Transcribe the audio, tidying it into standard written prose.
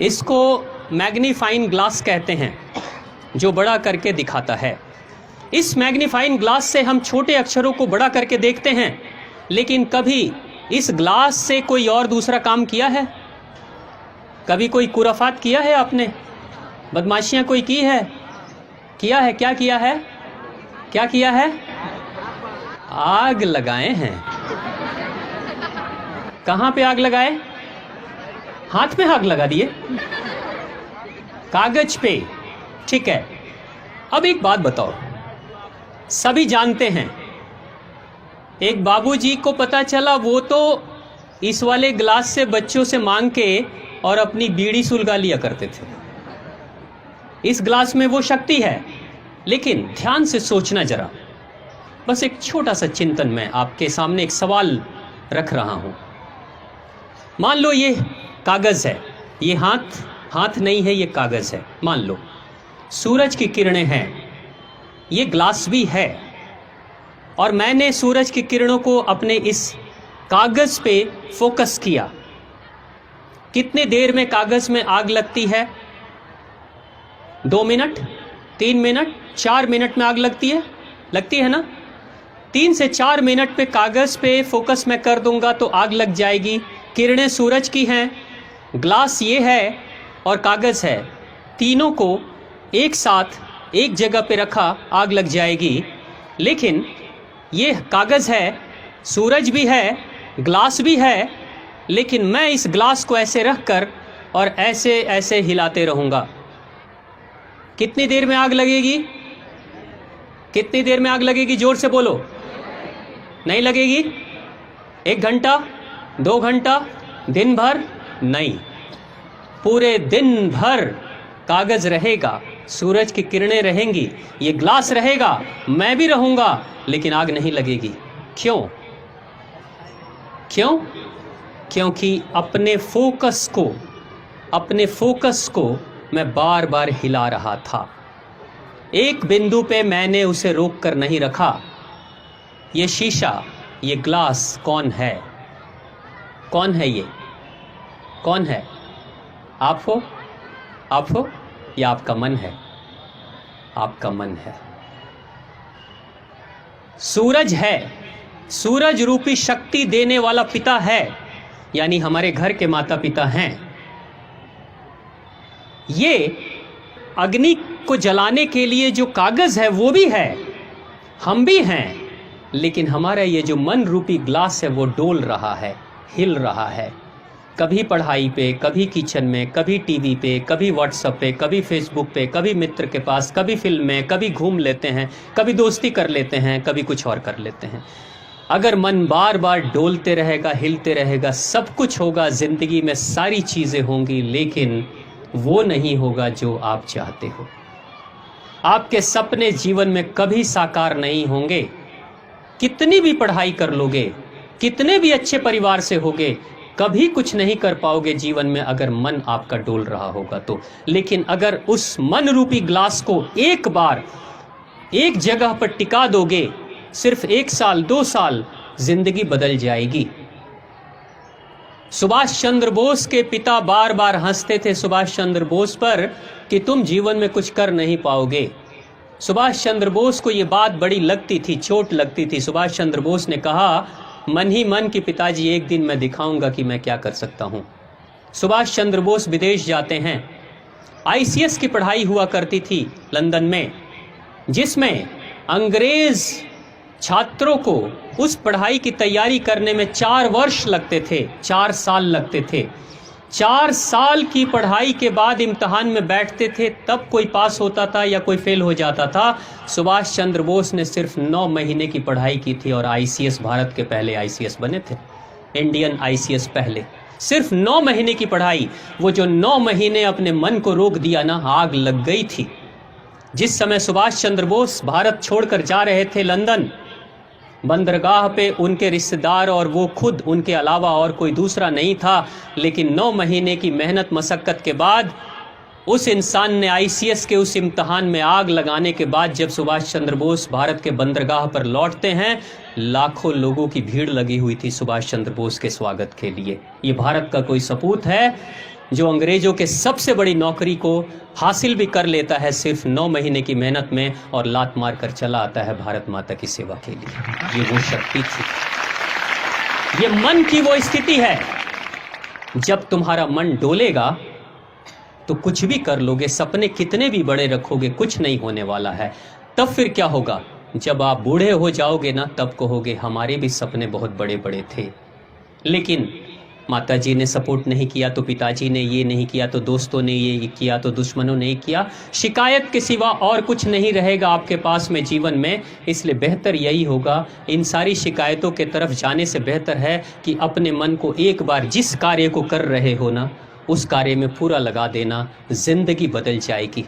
इसको magnifying glass कहते हैं, जो बड़ा करके दिखाता है। इस मैग्नीफाइंग ग्लास से हम छोटे अक्षरों को बड़ा करके देखते हैं, लेकिन कभी इस ग्लास से कोई और दूसरा काम किया है? कभी कोई कुराफात किया है आपने? बदमाशियां कोई की है? किया है? क्या किया है? क्या किया है? आग लगाए हैं। कहां पे आग लगाए? हाथ में आग लगा दिए, कागज पे। ठीक है, अब एक बात बताओ, सभी जानते हैं, एक बाबूजी को पता चला वो तो इस वाले ग्लास से बच्चों से मांग के और अपनी बीड़ी सुलगा लिया करते थे। इस ग्लास में वो शक्ति है, लेकिन ध्यान से सोचना जरा। बस एक छोटा सा चिंतन, मैं आपके सामने एक सवाल रख रहा हूं। मान लो ये कागज है, ये हाथ नहीं है, ये कागज है। मान लो सूरज की किरणें हैं, ये ग्लास भी है, और मैंने सूरज की किरणों को अपने इस कागज पे फोकस किया। कितने देर में कागज में आग लगती है? 2 मिनट, 3 मिनट, 4 मिनट में आग लगती है ना? 3 से 4 मिनट पे कागज पे फोकस मैं कर दूंगा तो आग लग जाएगी। किरणें सूरज की हैं, ग्लास ये है और कागज है, तीनों को एक साथ एक जगह पे रखा, आग लग जाएगी। लेकिन ये कागज है, सूरज भी है, ग्लास भी है, लेकिन मैं इस ग्लास को ऐसे रख कर और ऐसे ऐसे हिलाते रहूँगा। कितनी देर में आग लगेगी? कितनी देर में आग लगेगी? जोर से बोलो। नहीं लगेगी? 1 घंटा, 2 घंटा, दिन भर? नहीं, पूरे दिन भर कागज रहेगा, सूरज की किरणें रहेंगी, ये ग्लास रहेगा, मैं भी रहूँगा, लेकिन आग नहीं लगेगी। क्यों? क्यों? क्योंकि अपने फोकस को मैं बार बार हिला रहा था। एक बिंदु पे मैंने उसे रोक कर नहीं रखा। ये शीशा, ये ग्लास कौन है? कौन है ये? कौन है? आप हो या आपका मन है? आपका मन है। सूरज है, सूरज रूपी शक्ति देने वाला पिता है, यानी हमारे घर के माता पिता हैं। ये अग्नि को जलाने के लिए जो कागज है वो भी है, हम भी हैं, लेकिन हमारा ये जो मन रूपी ग्लास है वो डोल रहा है, हिल रहा है। कभी पढ़ाई पे, कभी किचन में, कभी टीवी पे, कभी व्हाट्सएप पे, कभी फेसबुक पे, कभी मित्र के पास, कभी फिल्म में, कभी घूम लेते हैं, कभी दोस्ती कर लेते हैं, कभी कुछ और कर लेते हैं। अगर मन बार बार डोलते रहेगा, हिलते रहेगा, सब कुछ होगा, ज़िंदगी में सारी चीज़ें होंगी, लेकिन वो नहीं होगा जो आप चाहते हो। आपके सपने जीवन में कभी साकार नहीं होंगे। कितनी भी पढ़ाई कर लोगे, कितने भी अच्छे परिवार से होगे, कभी कुछ नहीं कर पाओगे जीवन में अगर मन आपका डोल रहा होगा तो। लेकिन अगर उस मन रूपी ग्लास को एक बार एक जगह पर टिका दोगे, सिर्फ 1 साल 2 साल, जिंदगी बदल जाएगी। सुभाष चंद्र बोस के पिता बार बार हंसते थे सुभाष चंद्र बोस पर कि तुम जीवन में कुछ कर नहीं पाओगे। सुभाष चंद्र बोस को ये बात बड़ी लगती थी, चोट लगती थी। सुभाष चंद्र बोस ने कहा, मन ही मन कि पिताजी एक दिन मैं दिखाऊंगा कि मैं क्या कर सकता हूं। सुभाष चंद्र बोस विदेश जाते हैं। आईसीएस की पढ़ाई हुआ करती थी लंदन में, जिसमें अंग्रेज छात्रों को उस पढ़ाई की तैयारी करने में 4 वर्ष लगते थे, 4 साल लगते थे। 4 साल की पढ़ाई के बाद इम्तहान में बैठते थे, तब कोई पास होता था या कोई फेल हो जाता था। सुभाष चंद्र बोस ने सिर्फ 9 महीने की पढ़ाई की थी और आईसीएस, भारत के पहले आईसीएस बने थे, इंडियन आईसीएस पहले। सिर्फ 9 महीने की पढ़ाई, वो जो 9 महीने अपने मन को रोक दिया ना, आग लग गई थी। जिस समय सुभाष चंद्र बोस भारत छोड़कर जा रहे थे लंदन, बंदरगाह पे उनके रिश्तेदार और वो खुद, उनके अलावा और कोई दूसरा नहीं था। लेकिन 9 महीने की मेहनत मशक्क़त के बाद उस इंसान ने आईसीएस के उस इम्तहान में आग लगाने के बाद जब सुभाष चंद्र बोस भारत के बंदरगाह पर लौटते हैं, लाखों लोगों की भीड़ लगी हुई थी सुभाष चंद्र बोस के स्वागत के लिए। ये भारत का कोई सपूत है जो अंग्रेजों के सबसे बड़ी नौकरी को हासिल भी कर लेता है सिर्फ 9 महीने की मेहनत में, और लात मार कर चला आता है भारत माता की सेवा के लिए। ये वो शक्ति थी, ये मन की वो स्थिति है। जब तुम्हारा मन डोलेगा तो कुछ भी कर लोगे, सपने कितने भी बड़े रखोगे, कुछ नहीं होने वाला है। तब फिर क्या होगा, जब आप बूढ़े हो जाओगे ना, तब कहोगे हमारे भी सपने बहुत बड़े बड़े थे, लेकिन माताजी ने सपोर्ट नहीं किया, तो पिताजी ने ये नहीं किया, तो दोस्तों ने ये किया, तो दुश्मनों ने किया। शिकायत के सिवा और कुछ नहीं रहेगा आपके पास में जीवन में। इसलिए बेहतर यही होगा, इन सारी शिकायतों के तरफ जाने से बेहतर है कि अपने मन को एक बार जिस कार्य को कर रहे हो ना, उस कार्य में पूरा लगा देना, जिंदगी बदल जाएगी।